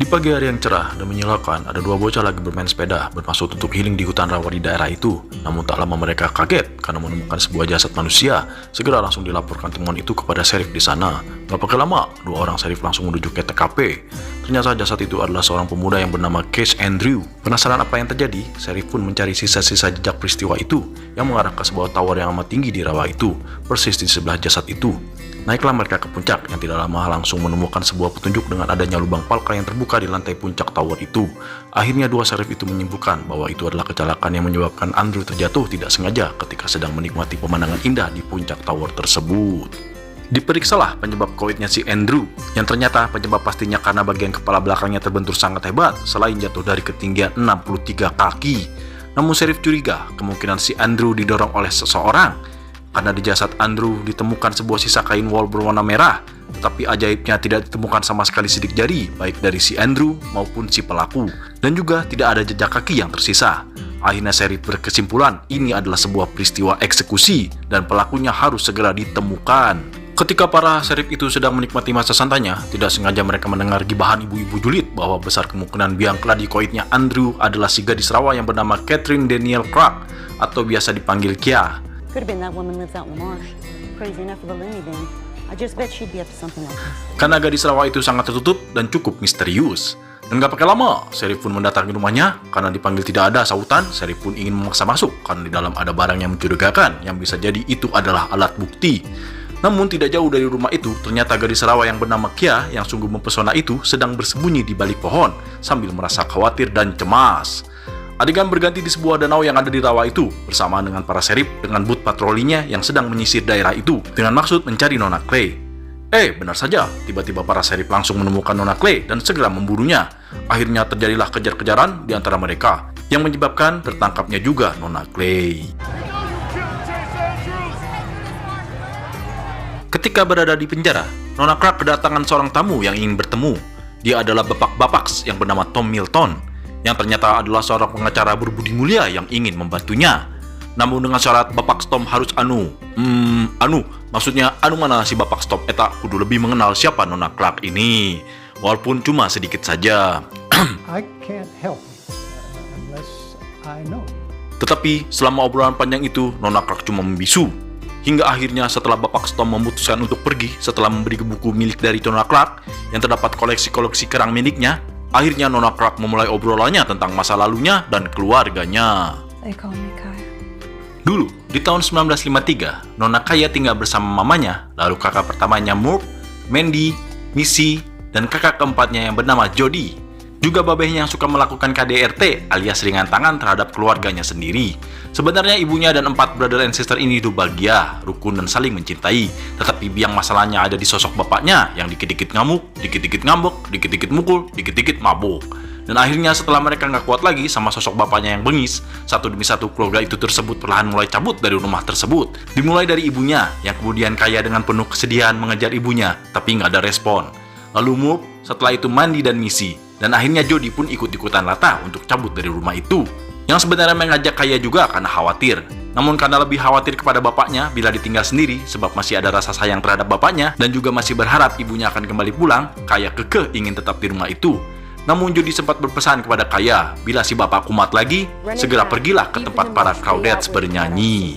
Di pagi hari yang cerah dan menyenangkan, ada dua bocah lagi bermain sepeda bermaksud untuk healing di hutan rawa di daerah itu. Namun tak lama mereka kaget karena menemukan sebuah jasad manusia. Segera langsung dilaporkan temuan itu kepada sheriff di sana. Gak pakai lama, dua orang sheriff langsung menuju ke TKP. Ternyata jasad itu adalah seorang pemuda yang bernama Case Andrew. Penasaran apa yang terjadi, sheriff pun mencari sisa-sisa jejak peristiwa itu yang mengarah ke sebuah tower yang amat tinggi di rawa itu, persis di sebelah jasad itu. Naiklah mereka ke puncak yang tidak lama langsung menemukan sebuah petunjuk dengan adanya lubang palka yang terbuka di lantai puncak tower itu. Akhirnya dua sheriff itu menyimpulkan bahwa itu adalah kecelakaan yang menyebabkan Andrew terjatuh tidak sengaja ketika sedang menikmati pemandangan indah di puncak tower tersebut. Diperiksalah penyebab koitnya si Andrew, yang ternyata penyebab pastinya karena bagian kepala belakangnya terbentur sangat hebat selain jatuh dari ketinggian 63 kaki. Namun sheriff curiga kemungkinan si Andrew didorong oleh seseorang, karena di jasad Andrew ditemukan sebuah sisa kain wol berwarna merah, tetapi ajaibnya tidak ditemukan sama sekali sidik jari, baik dari si Andrew maupun si pelaku, dan juga tidak ada jejak kaki yang tersisa. Akhirnya sheriff berkesimpulan ini adalah sebuah peristiwa eksekusi dan pelakunya harus segera ditemukan. Ketika para sheriff itu sedang menikmati masa santainya, tidak sengaja mereka mendengar gibahan ibu-ibu julid bahwa besar kemungkinan biang keladi koitnya Andrew adalah si gadis rawa yang bernama Catherine Danielle Clark, atau biasa dipanggil Kia. Could have been that woman lives out in the marsh. Crazy enough for the loony bin. I just bet she'd be up to something like this. Karena gadis rawa itu sangat tertutup dan cukup misterius. Dan gak pakai lama, sheriff pun mendatangi rumahnya. Karena dipanggil tidak ada sautan, sheriff pun ingin memaksa masuk karena di dalam ada barang yang mencurigakan yang bisa jadi itu adalah alat bukti. Namun tidak jauh dari rumah itu, ternyata gadis rawa yang bernama Kia yang sungguh mempesona itu sedang bersembunyi di balik pohon sambil merasa khawatir dan cemas. Adegan berganti di sebuah danau yang ada di rawa itu, bersamaan dengan para sheriff dengan boot patrolinya yang sedang menyisir daerah itu dengan maksud mencari Nona Clay. Benar saja, tiba-tiba para sheriff langsung menemukan Nona Clay dan segera memburunya. Akhirnya terjadilah kejar-kejaran di antara mereka, yang menyebabkan tertangkapnya juga Nona Clay. Ketika berada di penjara, Nona Clark kedatangan seorang tamu yang ingin bertemu. Dia adalah Bapak Bapaks yang bernama Tom Milton, yang ternyata adalah seorang pengacara berbudi mulia yang ingin membantunya. Namun dengan syarat Bapak Tom harus maksudnya mana si Bapak Tom eta kudu lebih mengenal siapa Nona Clark ini, walaupun cuma sedikit saja. I can't help you unless I know. Tetapi selama obrolan panjang itu, Nona Clark cuma membisu. Hingga akhirnya setelah Bapak Tom memutuskan untuk pergi setelah memberi buku milik dari Nona Clark yang terdapat koleksi-koleksi kerang miliknya, akhirnya Nona Clark memulai obrolannya tentang masa lalunya dan keluarganya. They call me Kaya. Dulu, di tahun 1953, Nona Kaya tinggal bersama mamanya, lalu kakak pertamanya Murph, Mandy, Missy, dan kakak keempatnya yang bernama Jody. Juga babehnya yang suka melakukan KDRT alias ringan tangan terhadap keluarganya sendiri. Sebenarnya ibunya dan 4 brother and sister ini hidup bahagia, rukun dan saling mencintai. Tetapi biang masalahnya ada di sosok bapaknya yang dikit-dikit ngamuk, dikit-dikit ngambek, dikit-dikit mukul, dikit-dikit mabuk. Dan akhirnya setelah mereka nggak kuat lagi sama sosok bapaknya yang bengis, satu demi satu keluarga itu tersebut perlahan mulai cabut dari rumah tersebut. Dimulai dari ibunya yang kemudian Kaya dengan penuh kesedihan mengejar ibunya, tapi nggak ada respon. Lalu Murph, setelah itu Mandy dan Missy. Dan akhirnya Jody pun ikut-ikutan latah untuk cabut dari rumah itu. Yang sebenarnya mengajak Kaya juga karena khawatir. Namun karena lebih khawatir kepada bapaknya bila ditinggal sendiri sebab masih ada rasa sayang terhadap bapaknya dan juga masih berharap ibunya akan kembali pulang, Kaya kekeh ingin tetap di rumah itu. Namun Jody sempat berpesan kepada Kaya, bila si bapak kumat lagi, segera pergilah ke tempat para Crawdads bernyanyi.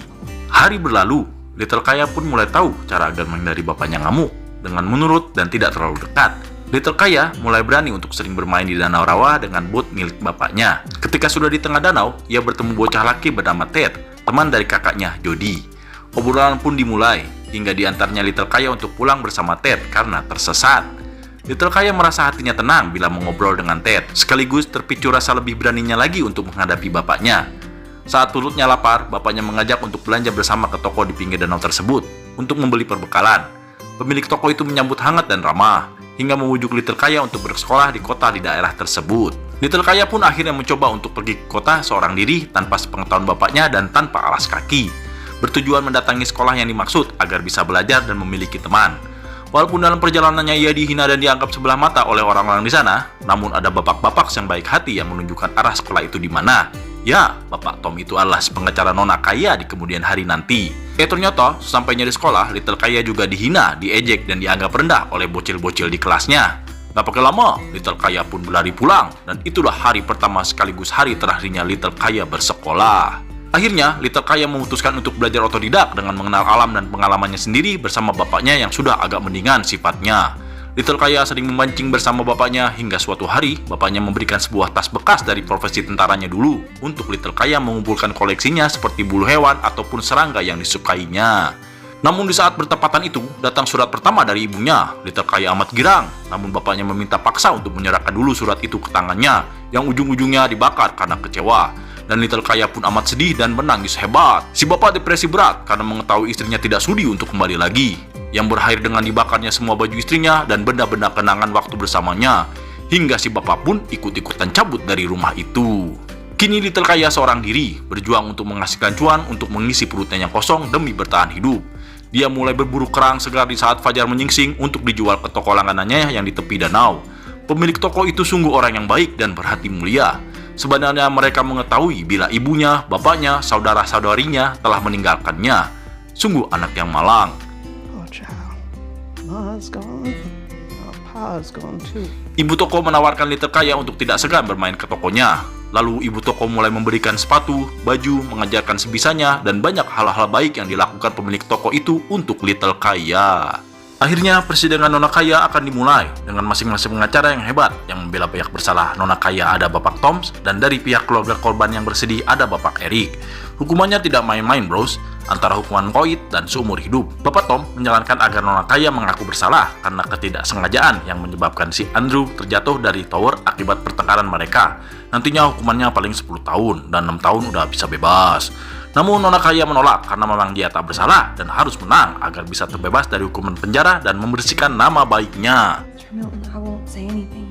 Hari berlalu, Little Kaya pun mulai tahu cara agar menghindari bapaknya ngamuk dengan menurut dan tidak terlalu dekat. Little Kaya mulai berani untuk sering bermain di danau rawa dengan boot milik bapaknya. Ketika sudah di tengah danau, ia bertemu bocah laki bernama Ted, teman dari kakaknya, Jody. Obrolan pun dimulai, hingga diantarnya Little Kaya untuk pulang bersama Ted karena tersesat. Little Kaya merasa hatinya tenang bila mengobrol dengan Ted, sekaligus terpicu rasa lebih beraninya lagi untuk menghadapi bapaknya. Saat perutnya lapar, bapaknya mengajak untuk belanja bersama ke toko di pinggir danau tersebut untuk membeli perbekalan. Pemilik toko itu menyambut hangat dan ramah, hingga memujuk Little Kaya untuk bersekolah di kota di daerah tersebut. Little Kaya pun akhirnya mencoba untuk pergi ke kota seorang diri tanpa sepengetahuan bapaknya dan tanpa alas kaki, bertujuan mendatangi sekolah yang dimaksud agar bisa belajar dan memiliki teman. Walaupun dalam perjalanannya ia dihina dan dianggap sebelah mata oleh orang-orang di sana, namun ada bapak-bapak yang baik hati yang menunjukkan arah sekolah itu di mana. Ya, Bapak Tom itu adalah pengacara Nona Kaya di kemudian hari nanti. Ternyata, sesampainya di sekolah, Little Kaya juga dihina, diejek, dan dianggap rendah oleh bocil-bocil di kelasnya. Gak pakai lama, Little Kaya pun berlari pulang, dan itulah hari pertama sekaligus hari terakhirnya Little Kaya bersekolah. Akhirnya, Little Kaya memutuskan untuk belajar otodidak dengan mengenal alam dan pengalamannya sendiri bersama bapaknya yang sudah agak mendingan sifatnya. Little Kaya sering memancing bersama bapaknya hingga suatu hari bapaknya memberikan sebuah tas bekas dari profesi tentaranya dulu untuk Little Kaya mengumpulkan koleksinya seperti bulu hewan ataupun serangga yang disukainya. Namun di saat bertepatan itu datang surat pertama dari ibunya. Little Kaya amat girang, namun bapaknya meminta paksa untuk menyerahkan dulu surat itu ke tangannya yang ujung-ujungnya dibakar karena kecewa. Dan Little Kaya pun amat sedih dan menangis hebat. Si bapak depresi berat karena mengetahui istrinya tidak sudi untuk kembali lagi, yang berakhir dengan dibakarnya semua baju istrinya dan benda-benda kenangan waktu bersamanya, hingga si bapak pun ikut-ikutan cabut dari rumah itu. Kini Little Kaya seorang diri, berjuang untuk menghasilkan cuan untuk mengisi perutnya yang kosong demi bertahan hidup. Dia mulai berburu kerang segar di saat fajar menyingsing untuk dijual ke toko langganannya yang di tepi danau. Pemilik toko itu sungguh orang yang baik dan berhati mulia. Sebenarnya mereka mengetahui bila ibunya, bapaknya, saudara-saudarinya telah meninggalkannya. Sungguh anak yang malang. Oh, child. Ma's gone. Pa's gone too. Ibu toko menawarkan Little Kaya untuk tidak segan bermain ke tokonya. Lalu ibu toko mulai memberikan sepatu, baju, mengajarkan sebisanya, dan banyak hal-hal baik yang dilakukan pemilik toko itu untuk Little Kaya. Akhirnya persidangan Nona Kaya akan dimulai dengan masing-masing pengacara yang hebat yang membela pihak bersalah Nona Kaya ada Bapak Toms, dan dari pihak keluarga korban yang bersedih ada Bapak Eric. Hukumannya tidak main-main bros, antara hukuman koid dan seumur hidup. Bapak Tom menyarankan agar Nona Kaya mengaku bersalah karena ketidaksengajaan yang menyebabkan si Andrew terjatuh dari tower akibat pertengkaran mereka. Nantinya hukumannya paling 10 tahun dan 6 tahun udah bisa bebas. Namun Nona Kaya menolak karena memang dia tak bersalah dan harus menang agar bisa terbebas dari hukuman penjara dan membersihkan nama baiknya. Mr. Milton, I won't say anything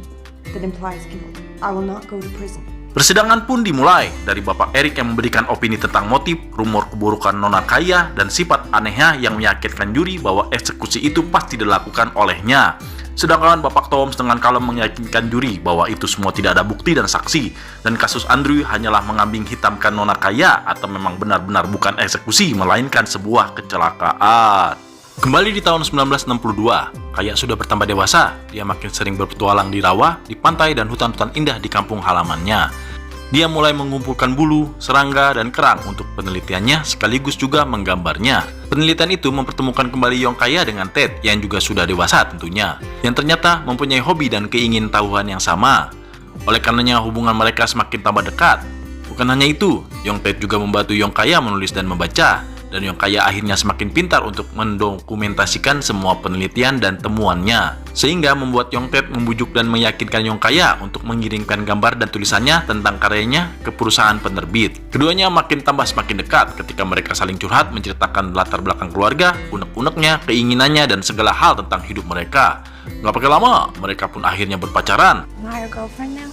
that implies guilt. I will not go to prison. Persidangan pun dimulai dari Bapak Eric yang memberikan opini tentang motif, rumor keburukan Nona Kaya, dan sifat anehnya yang meyakinkan juri bahwa eksekusi itu pasti dilakukan olehnya. Sedangkan Bapak Toms dengan kalem meyakinkan juri bahwa itu semua tidak ada bukti dan saksi, dan kasus Andrew hanyalah mengambing hitamkan Nona Kaya atau memang benar-benar bukan eksekusi melainkan sebuah kecelakaan. Kembali di tahun 1962, Kaya sudah bertambah dewasa. Dia makin sering berpetualang di rawa, di pantai, dan hutan-hutan indah di kampung halamannya. Dia mulai mengumpulkan bulu, serangga, dan kerang untuk penelitiannya sekaligus juga menggambarnya. Penelitian itu mempertemukan kembali Yong Kaya dengan Ted yang juga sudah dewasa tentunya, yang ternyata mempunyai hobi dan keingintahuan yang sama. Oleh karenanya hubungan mereka semakin tambah dekat. Bukan hanya itu, Yong Ted juga membantu Yong Kaya menulis dan membaca, dan Yong Kaya akhirnya semakin pintar untuk mendokumentasikan semua penelitian dan temuannya, sehingga membuat Yong Ted membujuk dan meyakinkan Yong Kaya untuk mengirimkan gambar dan tulisannya tentang karyanya ke perusahaan penerbit. Keduanya makin tambah semakin dekat ketika mereka saling curhat menceritakan latar belakang keluarga, unek-uneknya, keinginannya, dan segala hal tentang hidup mereka. Gak pakai lama, mereka pun akhirnya berpacaran. Am I your girlfriend now?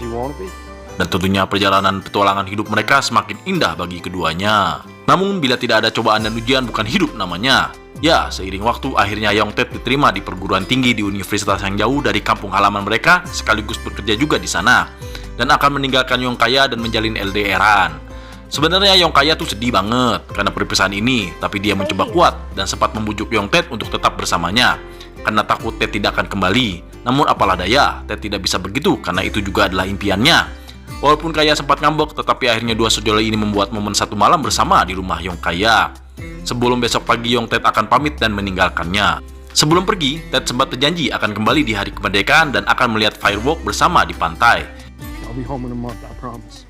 Do you want to be? Dan tentunya perjalanan petualangan hidup mereka semakin indah bagi keduanya. Namun bila tidak ada cobaan dan ujian bukan hidup namanya. Ya, seiring waktu akhirnya Yong Ted diterima di perguruan tinggi di universitas yang jauh dari kampung halaman mereka, sekaligus bekerja juga di sana, dan akan meninggalkan Yong Kaya dan menjalin LDR-an. Sebenarnya Yong Kaya tuh sedih banget karena perpisahan ini, tapi dia mencoba kuat dan sempat membujuk Yong Ted untuk tetap bersamanya karena takut Ted tidak akan kembali. Namun apalah daya, Ted tidak bisa begitu karena itu juga adalah impiannya. Walaupun Kaya sempat ngambek, tetapi akhirnya dua sejoli ini membuat momen satu malam bersama di rumah Yong Kaya. Sebelum besok pagi Yong Ted akan pamit dan meninggalkannya. Sebelum pergi, Ted sempat berjanji akan kembali di hari kemerdekaan dan akan melihat firework bersama di pantai. I'll be home in a month, I promise.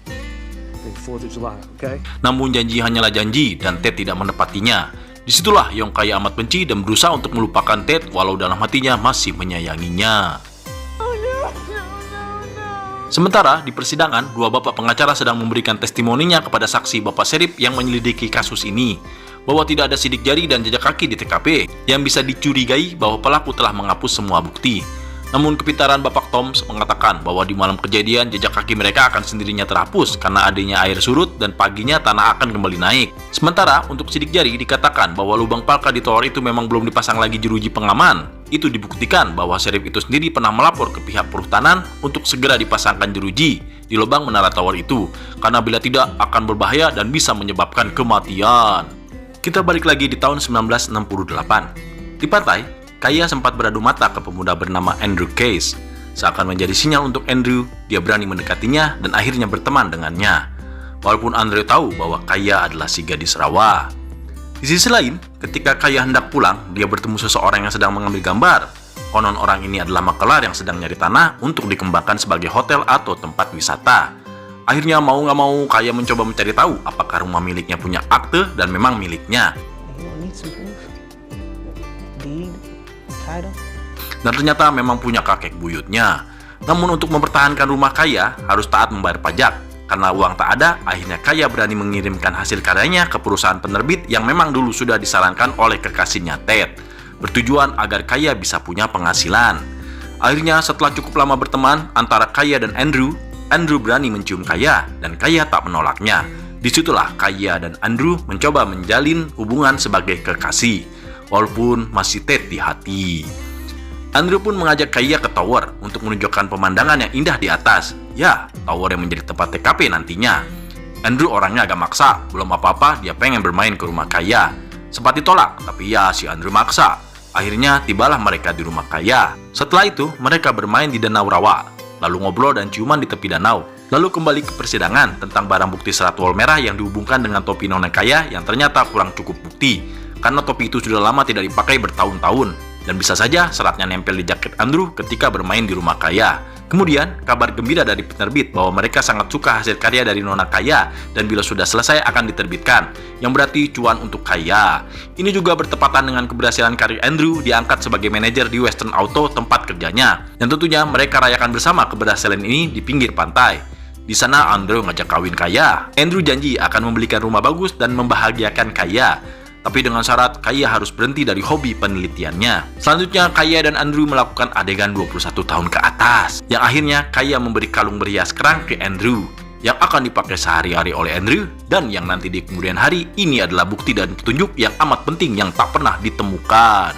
It's 4th of July, okay? Namun janji hanyalah janji dan Ted tidak menepatinya. Disitulah Yong Kaya amat benci dan berusaha untuk melupakan Ted walau dalam hatinya masih menyayanginya. Sementara di persidangan, dua bapak pengacara sedang memberikan testimoninya kepada saksi Bapak Serip yang menyelidiki kasus ini, bahwa tidak ada sidik jari dan jejak kaki di TKP yang bisa dicurigai bahwa pelaku telah menghapus semua bukti. Namun kepintaran Bapak Toms mengatakan bahwa di malam kejadian jejak kaki mereka akan sendirinya terhapus karena adanya air surut dan paginya tanah akan kembali naik. Sementara untuk sidik jari dikatakan bahwa lubang palka di tower itu memang belum dipasang lagi jeruji pengaman. Itu dibuktikan bahwa Serif itu sendiri pernah melapor ke pihak perhutanan untuk segera dipasangkan jeruji di lubang menara tower itu, karena bila tidak akan berbahaya dan bisa menyebabkan kematian. Kita balik lagi di tahun 1968. Di pantai, Kaya sempat beradu mata ke pemuda bernama Andrew Case. Seakan menjadi sinyal untuk Andrew, dia berani mendekatinya dan akhirnya berteman dengannya. Walaupun Andrew tahu bahwa Kaya adalah si gadis rawa. Di sisi lain, ketika Kaya hendak pulang, dia bertemu seseorang yang sedang mengambil gambar. Konon orang ini adalah makelar yang sedang nyari tanah untuk dikembangkan sebagai hotel atau tempat wisata. Akhirnya mau nggak mau, Kaya mencoba mencari tahu apakah rumah miliknya punya akte dan memang miliknya. You don't need some proof. Deed, title. Dan ternyata memang punya kakek buyutnya. Namun untuk mempertahankan rumah Kaya harus taat membayar pajak. Karena uang tak ada, akhirnya Kaya berani mengirimkan hasil karyanya ke perusahaan penerbit yang memang dulu sudah disarankan oleh kekasihnya Ted, bertujuan agar Kaya bisa punya penghasilan. Akhirnya setelah cukup lama berteman antara Kaya dan Andrew berani mencium Kaya dan Kaya tak menolaknya. Disitulah Kaya dan Andrew mencoba menjalin hubungan sebagai kekasih, walaupun masih Ted di hati. Andrew pun mengajak Kaya ke tower untuk menunjukkan pemandangan yang indah di atas. Ya, tower yang menjadi tempat TKP nantinya. Andrew orangnya agak maksa, belum apa-apa dia pengen bermain ke rumah Kaya. Sempat ditolak, tapi ya si Andrew maksa. Akhirnya tibalah mereka di rumah Kaya. Setelah itu, mereka bermain di danau rawa, lalu ngobrol dan ciuman di tepi danau. Lalu kembali ke persidangan tentang barang bukti serat wol merah yang dihubungkan dengan topi nona Kaya yang ternyata kurang cukup bukti, karena topi itu sudah lama tidak dipakai bertahun-tahun. Dan bisa saja seratnya nempel di jaket Andrew ketika bermain di rumah Kaya. Kemudian, kabar gembira dari penerbit bahwa mereka sangat suka hasil karya dari nona Kaya dan bila sudah selesai akan diterbitkan, yang berarti cuan untuk Kaya. Ini juga bertepatan dengan keberhasilan karir Andrew diangkat sebagai manajer di Western Auto tempat kerjanya. Dan tentunya mereka rayakan bersama keberhasilan ini di pinggir pantai. Di sana Andrew ngajak kawin Kaya. Andrew janji akan membelikan rumah bagus dan membahagiakan Kaya. Tapi dengan syarat Kaya harus berhenti dari hobi penelitiannya. Selanjutnya Kaya dan Andrew melakukan adegan 21 tahun ke atas, yang akhirnya Kaya memberi kalung berhias kerang ke Andrew yang akan dipakai sehari-hari oleh Andrew, dan yang nanti di kemudian hari ini adalah bukti dan petunjuk yang amat penting yang tak pernah ditemukan.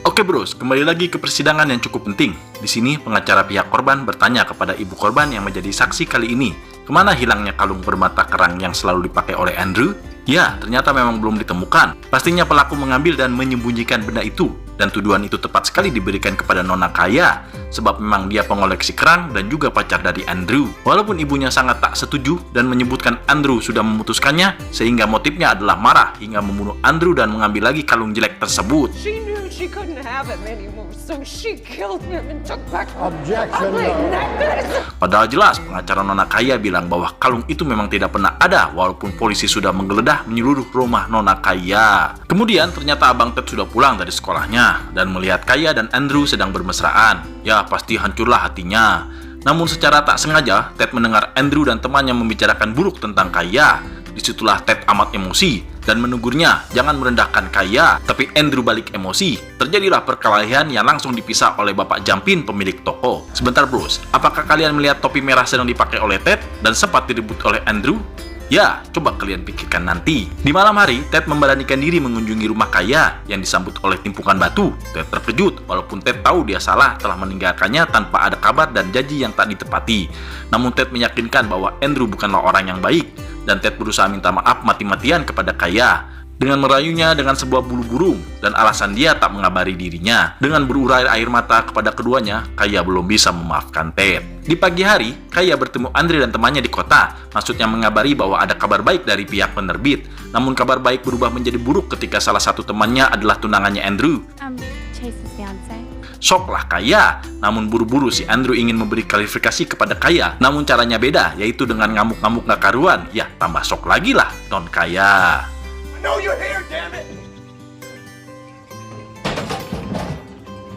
Oke bros, kembali lagi ke persidangan yang cukup penting. Di sini pengacara pihak korban bertanya kepada ibu korban yang menjadi saksi kali ini, kemana hilangnya kalung bermata kerang yang selalu dipakai oleh Andrew? Ya, ternyata memang belum ditemukan. Pastinya pelaku mengambil dan menyembunyikan benda itu, dan tuduhan itu tepat sekali diberikan kepada nona Kaya, sebab memang dia pengoleksi kerang dan juga pacar dari Andrew. Walaupun ibunya sangat tak setuju dan menyebutkan Andrew sudah memutuskannya, sehingga motifnya adalah marah hingga membunuh Andrew dan mengambil lagi kalung jelek tersebut. She knew she couldn't have him anymore, so she killed him and took back her Objection. ugly necklace. Padahal jelas pengacara nona Kaya bilang bahwa kalung itu memang tidak pernah ada, walaupun polisi sudah menggeledah menyeluruh rumah nona Kaya. Kemudian ternyata abang Ted sudah pulang dari sekolahnya dan melihat Kaya dan Andrew sedang bermesraan. Ya pasti hancurlah hatinya. Namun secara tak sengaja Ted mendengar Andrew dan temannya membicarakan buruk tentang Kaya. Disitulah Ted amat emosi dan menegurnya jangan merendahkan Kaya, tapi Andrew balik emosi. Terjadilah perkelahian yang langsung dipisah oleh Bapak Jampin pemilik toko. Sebentar bros, apakah kalian melihat topi merah sedang dipakai oleh Ted dan sempat direbut oleh Andrew? Ya, coba kalian pikirkan nanti. Di malam hari, Ted memberanikan diri mengunjungi rumah Kaya yang disambut oleh timpukan batu. Ted terkejut, walaupun Ted tahu dia salah telah meninggalkannya tanpa ada kabar dan janji yang tak ditepati. Namun Ted meyakinkan bahwa Andrew bukanlah orang yang baik, dan Ted berusaha minta maaf mati-matian kepada Kaya dengan merayunya dengan sebuah bulu burung dan alasan dia tak mengabari dirinya. Dengan berurai air mata kepada keduanya, Kaya belum bisa memaafkan Ted. Di pagi hari, Kaya bertemu Andre dan temannya di kota, maksudnya mengabari bahwa ada kabar baik dari pihak penerbit. Namun kabar baik berubah menjadi buruk ketika salah satu temannya adalah tunangannya Andrew. Chase's fiance. Shocklah Kaya, namun buru-buru si Andrew ingin memberi klarifikasi kepada Kaya. Namun caranya beda, yaitu dengan ngamuk-ngamuk gak karuan. Ya, tambah shock lagi lah non Kaya.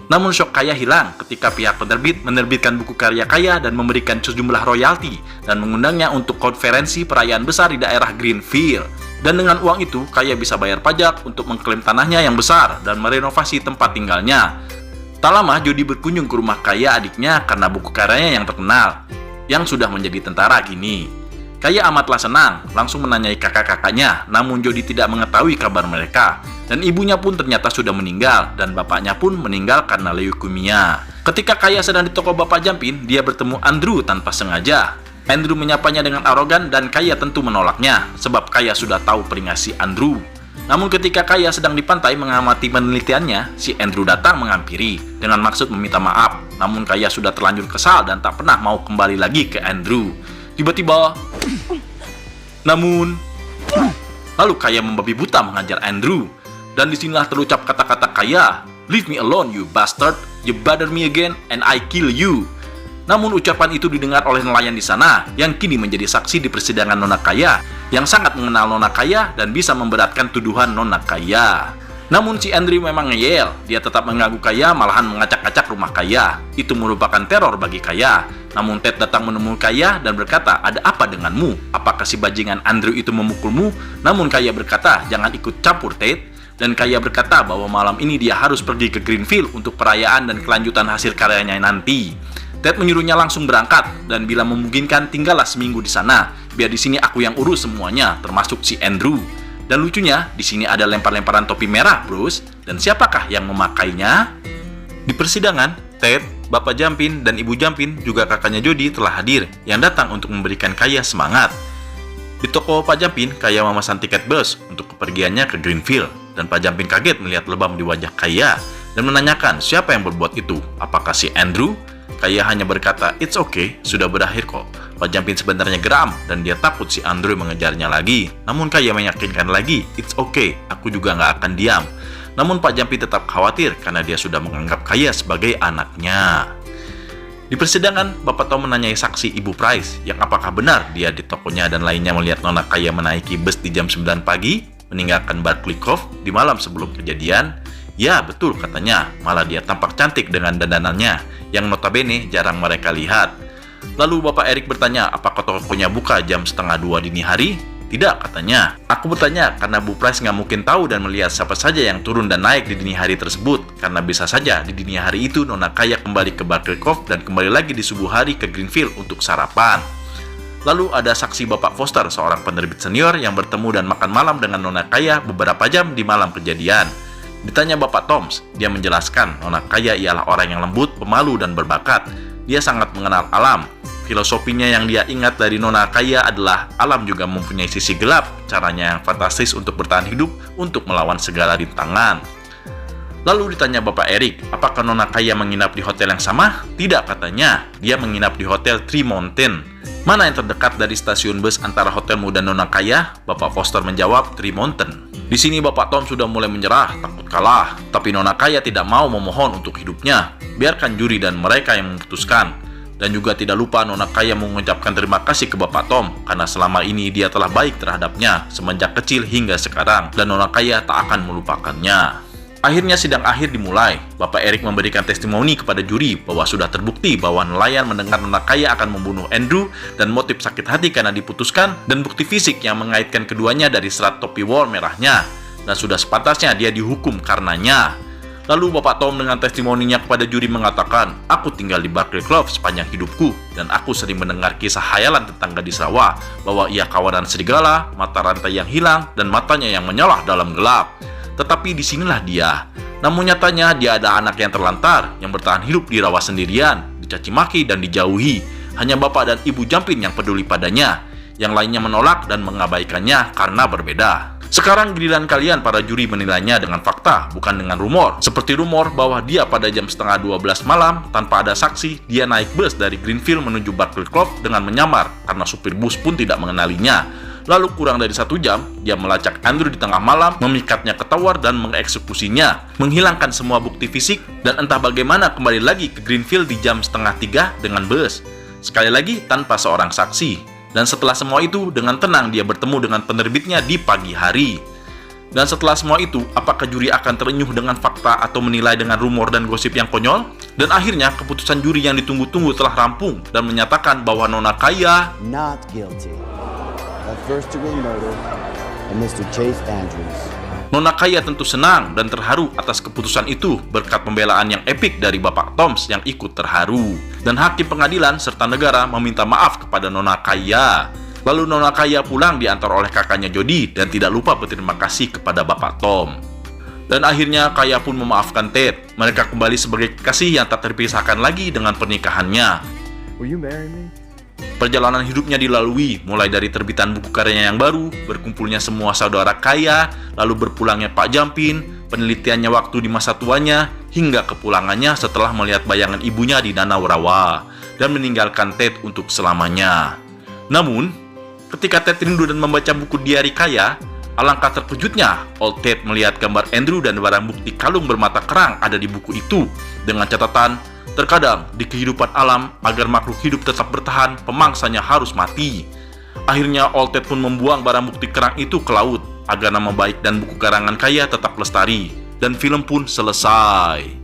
Namun shock Kaya hilang ketika pihak penerbit menerbitkan buku karya Kaya dan memberikan sejumlah royalti dan mengundangnya untuk konferensi perayaan besar di daerah Greenfield. Dan dengan uang itu, Kaya bisa bayar pajak untuk mengklaim tanahnya yang besar dan merenovasi tempat tinggalnya. Tak lama, Jody berkunjung ke rumah Kaya adiknya karena buku karyanya yang terkenal, yang sudah menjadi tentara kini. Kaya amatlah senang, langsung menanyai kakak-kakaknya, namun Jody tidak mengetahui kabar mereka. Dan ibunya pun ternyata sudah meninggal, dan bapaknya pun meninggal karena leukemia. Ketika Kaya sedang di toko Bapak Jampin, dia bertemu Andrew tanpa sengaja. Andrew menyapanya dengan arogan dan Kaya tentu menolaknya, sebab Kaya sudah tahu peringasi Andrew. Namun ketika Kaya sedang di pantai mengamati penelitiannya, si Andrew datang menghampiri dengan maksud meminta maaf. Namun Kaya sudah terlanjur kesal dan tak pernah mau kembali lagi ke Andrew. Tiba-tiba, lalu Kaya membabi buta mengajar Andrew. Dan disinilah terucap kata-kata Kaya, "Leave me alone, you bastard. You bother me again, and I kill you." Namun ucapan itu didengar oleh nelayan di sana yang kini menjadi saksi di persidangan Nona Kaya yang sangat mengenal Nona Kaya dan bisa memberatkan tuduhan Nona Kaya. Namun si Andrew memang ngeyel, dia tetap mengganggu Kaya, malahan mengacak-acak rumah Kaya. Itu merupakan teror bagi Kaya. Namun Ted datang menemui Kaya dan berkata, "Ada apa denganmu? Apakah si bajingan Andrew itu memukulmu?" Namun Kaya berkata, "Jangan ikut campur, Ted." Dan Kaya berkata bahwa malam ini dia harus pergi ke Greenfield untuk perayaan dan kelanjutan hasil karyanya nanti. Ted menyuruhnya langsung berangkat dan bila memungkinkan tinggallah seminggu di sana. Biar di sini aku yang urus semuanya, termasuk si Andrew. Dan lucunya, di sini ada lempar-lemparan topi merah, Bruce. Dan siapakah yang memakainya? Di persidangan, Ted, Bapak Jumpin, dan Ibu Jumpin juga kakaknya Jody telah hadir yang datang untuk memberikan Kaya semangat. Di toko Pak Jumpin, Kaya memesan tiket bus untuk kepergiannya ke Greenfield. Dan Pak Jumpin kaget melihat lebam di wajah Kaya dan menanyakan siapa yang berbuat itu. Apakah si Andrew? Kaya hanya berkata, "It's okay, sudah berakhir kok." Pak Jumpin sebenarnya geram dan dia takut si Andrew mengejarnya lagi. Namun Kaya meyakinkan lagi, "It's okay, aku juga nggak akan diam." Namun Pak Jumpin tetap khawatir karena dia sudah menganggap Kaya sebagai anaknya. Di persidangan, Bapak Tom menanyai saksi Ibu Price yang apakah benar dia di tokonya dan lainnya melihat Nona Kaya menaiki bus di jam 9 pagi, meninggalkan Barkley Cove di malam sebelum kejadian. Ya, betul katanya, malah dia tampak cantik dengan dandanannya yang notabene jarang mereka lihat. Lalu Bapak Eric bertanya, apakah tokonya buka jam 1:30 dini hari? Tidak katanya. Aku bertanya karena Bu Price nggak mungkin tahu dan melihat siapa saja yang turun dan naik di dini hari tersebut. Karena bisa saja di dini hari itu Nona Kaya kembali ke Barkley Cove dan kembali lagi di subuh hari ke Greenfield untuk sarapan. Lalu ada saksi Bapak Foster, seorang penerbit senior yang bertemu dan makan malam dengan Nona Kaya beberapa jam di malam kejadian. Ditanya Bapak Toms, dia menjelaskan Nona Kaya ialah orang yang lembut, pemalu, dan berbakat. Dia sangat mengenal alam. Filosofinya yang dia ingat dari Nona Kaya adalah alam juga mempunyai sisi gelap, caranya yang fantastis untuk bertahan hidup untuk melawan segala rintangan. Lalu ditanya Bapak Eric, apakah Nona Kaya menginap di hotel yang sama? Tidak katanya, dia menginap di Hotel Tree Mountain. Mana yang terdekat dari stasiun bus antara hotelmu dan Nona Kaya? Bapak Foster menjawab, Tree Mountain. Di sini Bapak Tom sudah mulai menyerah, takut kalah. Tapi Nona Kaya tidak mau memohon untuk hidupnya. Biarkan juri dan mereka yang memutuskan. Dan juga tidak lupa Nona Kaya mengucapkan terima kasih ke Bapak Tom karena selama ini dia telah baik terhadapnya semenjak kecil hingga sekarang. Dan Nona Kaya tak akan melupakannya. Akhirnya sidang akhir dimulai. Bapak Eric memberikan testimoni kepada juri bahwa sudah terbukti bahwa nelayan mendengar Nona Kaya akan membunuh Andrew dan motif sakit hati karena diputuskan dan bukti fisik yang mengaitkan keduanya dari serat topi wol merahnya dan sudah sepantasnya dia dihukum karenanya. Lalu Bapak Tom dengan testimoninya kepada juri mengatakan, "Aku tinggal di Barkley Cove sepanjang hidupku dan aku sering mendengar kisah hayalan tentang gadis rawa bahwa ia kawanan serigala, mata rantai yang hilang dan matanya yang menyala dalam gelap. Tetapi disinilah dia. Namun nyatanya dia ada anak yang terlantar, yang bertahan hidup di rawa sendirian, dicaci maki dan dijauhi. Hanya Bapak dan Ibu Jumpin yang peduli padanya. Yang lainnya menolak dan mengabaikannya karena berbeda. Sekarang giliran kalian para juri menilainya dengan fakta, bukan dengan rumor. Seperti rumor bahwa dia pada jam 11:30 malam, tanpa ada saksi, dia naik bus dari Greenfield menuju Barkley Cove dengan menyamar, karena supir bus pun tidak mengenalinya. Lalu kurang dari 1 jam, dia melacak Andrew di tengah malam, memikatnya ke tower dan mengeksekusinya, menghilangkan semua bukti fisik, dan entah bagaimana kembali lagi ke Greenfield di jam 2:30 dengan bus. Sekali lagi tanpa seorang saksi. Dan setelah semua itu, dengan tenang dia bertemu dengan penerbitnya di pagi hari. Dan setelah semua itu, apakah juri akan terenyuh dengan fakta atau menilai dengan rumor dan gosip yang konyol? Dan akhirnya keputusan juri yang ditunggu-tunggu telah rampung dan menyatakan bahwa Nona Kaya not guilty of first-degree murder of Mr. Chase Andrews. Nona Kaya tentu senang dan terharu atas keputusan itu berkat pembelaan yang epik dari Bapak Toms yang ikut terharu. Dan hakim pengadilan serta negara meminta maaf kepada Nona Kaya. Lalu Nona Kaya pulang diantar oleh kakaknya Jody dan tidak lupa berterima kasih kepada Bapak Tom. Dan akhirnya Kaya pun memaafkan Ted. Mereka kembali sebagai kekasih yang tak terpisahkan lagi dengan pernikahannya. Will you marry me? Perjalanan hidupnya dilalui mulai dari terbitan buku karyanya yang baru, berkumpulnya semua saudara kaya, lalu berpulangnya Pak Jampin, penelitiannya waktu di masa tuanya, hingga kepulangannya setelah melihat bayangan ibunya di danau rawa dan meninggalkan Ted untuk selamanya. Namun, ketika Ted rindu dan membaca buku diari kaya, alangkah terkejutnya Old Ted melihat gambar Andrew dan barang bukti kalung bermata kerang ada di buku itu, dengan catatan, terkadang di kehidupan alam agar makhluk hidup tetap bertahan, pemangsanya harus mati. Akhirnya Old Ted pun membuang barang bukti kerang itu ke laut agar nama baik dan buku karangan kaya tetap lestari, dan film pun selesai.